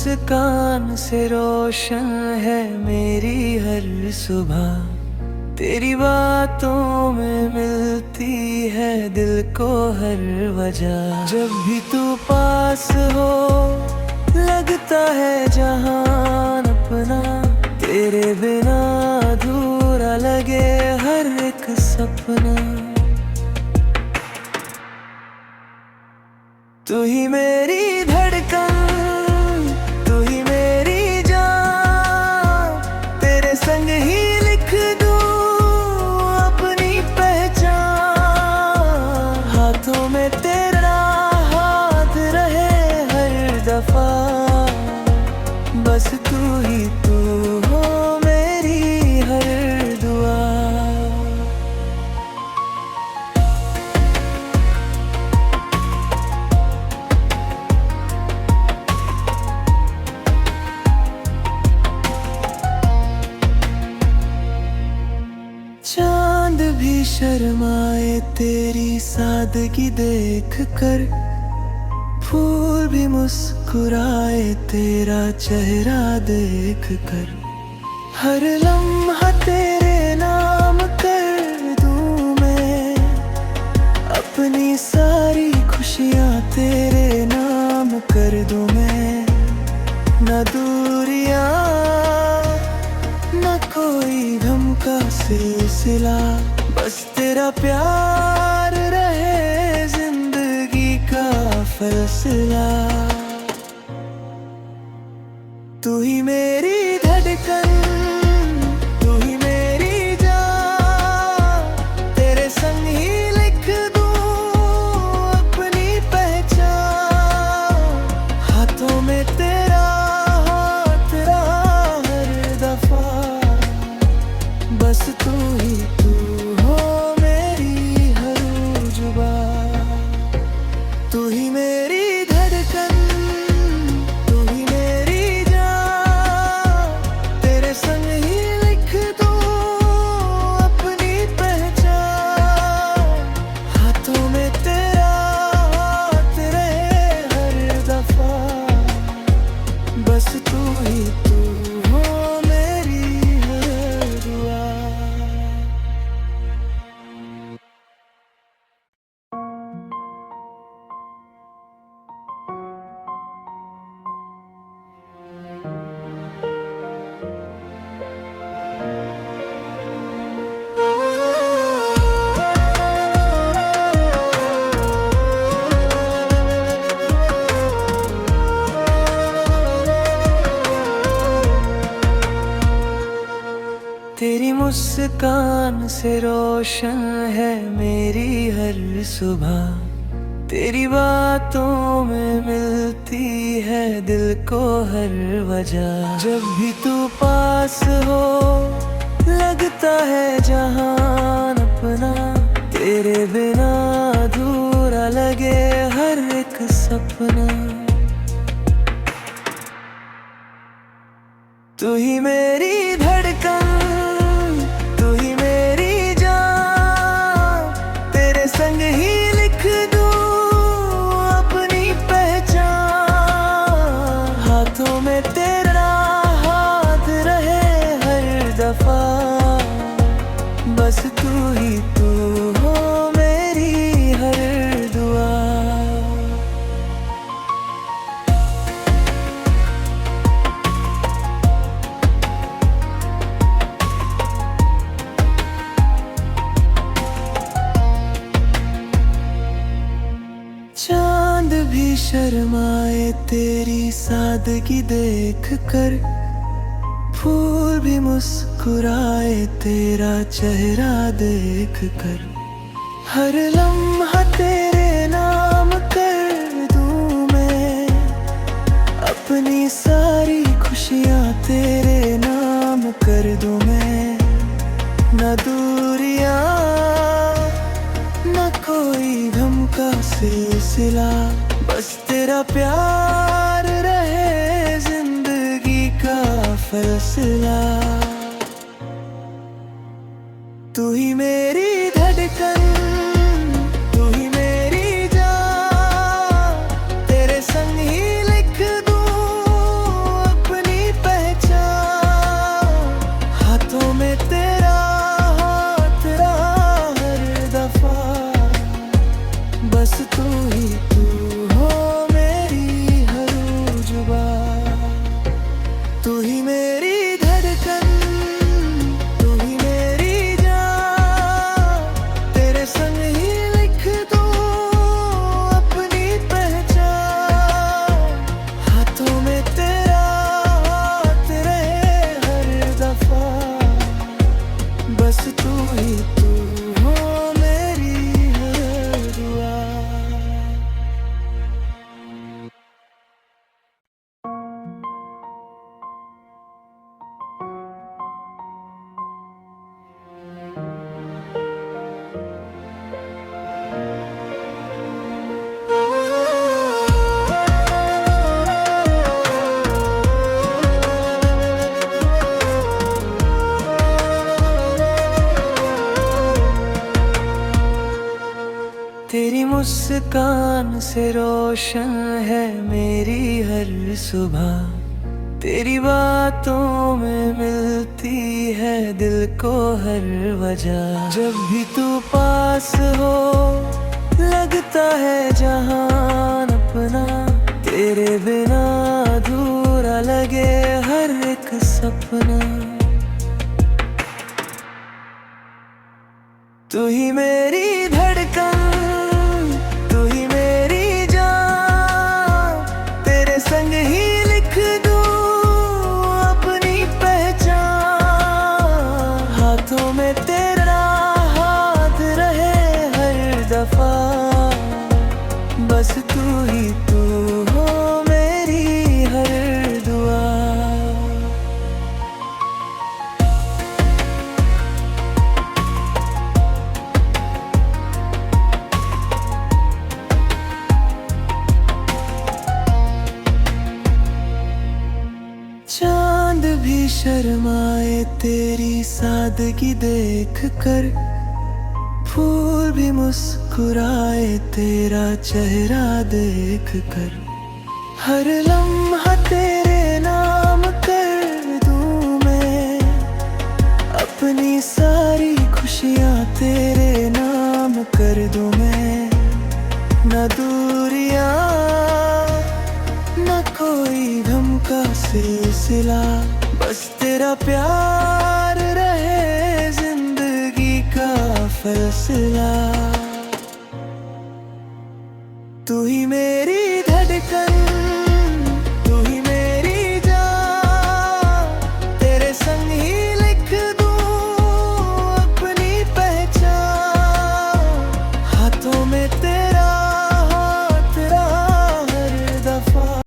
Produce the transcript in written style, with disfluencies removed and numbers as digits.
मुस्कान से रोशन है मेरी हर सुबह। तेरी बातों में मिलती है दिल को हर वजह। जब भी तू पास हो लगता है जहान अपना। तेरे बिना अधूरा लगे हर एक सपना। तू ही मेरी धड़कन, तू ही मेरी जान। तेरे संग ही लिख दूं अपनी पहचान। हाथों में तेरा हाथ रहे हर दफा। बस तू ही तू हो मेरी हर दुआ। चांद भी शर्माए तेरी सादगी देख कर। फूल भी मुस्कुराए तेरा चेहरा देख कर। हर लम्हा तेरे नाम कर दूं मैं। अपनी सारी खुशियाँ तेरे नाम कर दूं मैं। न दूरियां न कोई गम का सिलसिला। बस तेरा प्यार रहे जिंदगी का फैसला। तू ही मेरी धड़कन, तू ही मेरी जान। तेरे संग ही लिख दूं अपनी पहचान। हाथों में तेरा हाथ रहा हर दफा। बस तू ही तू हो मेरी हर जुबां। तू ही मेरी धड़कन, तू ही मेरी जान। तेरे संग ही लिख दूं अपनी पहचान। हाथों में तेरा हाथ रहे हर दफा। बस तू ही तू हो मेरी हर दुआ। तेरी मुस्कान से रोशन है मेरी हर सुबह। तेरी बातों में मिलती है दिल को हर वजह। जब भी तू पास हो लगता है जहान अपना। तेरे बिना अधूरा लगे हर एक सपना। तू ही मेरी धड़कन, तू ही मेरी जान। तेरे संग ही लिख दूं अपनी पहचान। हाथों में तेरा हाथ रहे हर दफा। बस तू ही तू हो मेरी हर दुआ। चांद भी शर्माए तेरी सादगी देख कर। फूल भी मुस्कुराए तेरा चेहरा देख कर। हर लम्हा तेरे नाम कर दूं मैं। अपनी सारी खुशियाँ तेरे नाम कर दूं मैं। न दूरियां न कोई गम का सिलसिला। बस तेरा प्यार रहे जिंदगी का फैसला। तू ही मेरी धड़कन, तू ही मेरी जान। तेरे संग ही लिख दूं बस तू ही तू हो मेरी हर दुआ। तेरी मुस्कान से रोशन है मेरी हर सुबह, तेरी बातों में मिलती है दिल को हर वजह। जब भी तू पास हो लगता है जहान अपना, तेरे बिना अधूरा लगे हर एक सपना। तू ही मेरी धड़कन, तू ही मेरी जान, तेरे संग ही लिख दूं अपनी पहचान। हाथों में तेरा हाथ रहे हर दफा, बस तू ही तू हो मेरी हर दुआ। चांद भी शर्माए तेरी सादगी देख कर, फूल भी मुस्कुराए तेरा चेहरा देख कर। हर लम्हा तेरे नाम कर दूं मैं, अपनी सारी खुशियाँ तेरे नाम कर दूं मैं। न दूरियां न कोई गम का सिलसिला, बस तेरा प्यार रहे जिंदगी का फैसला। तू ही मेरी धड़कन,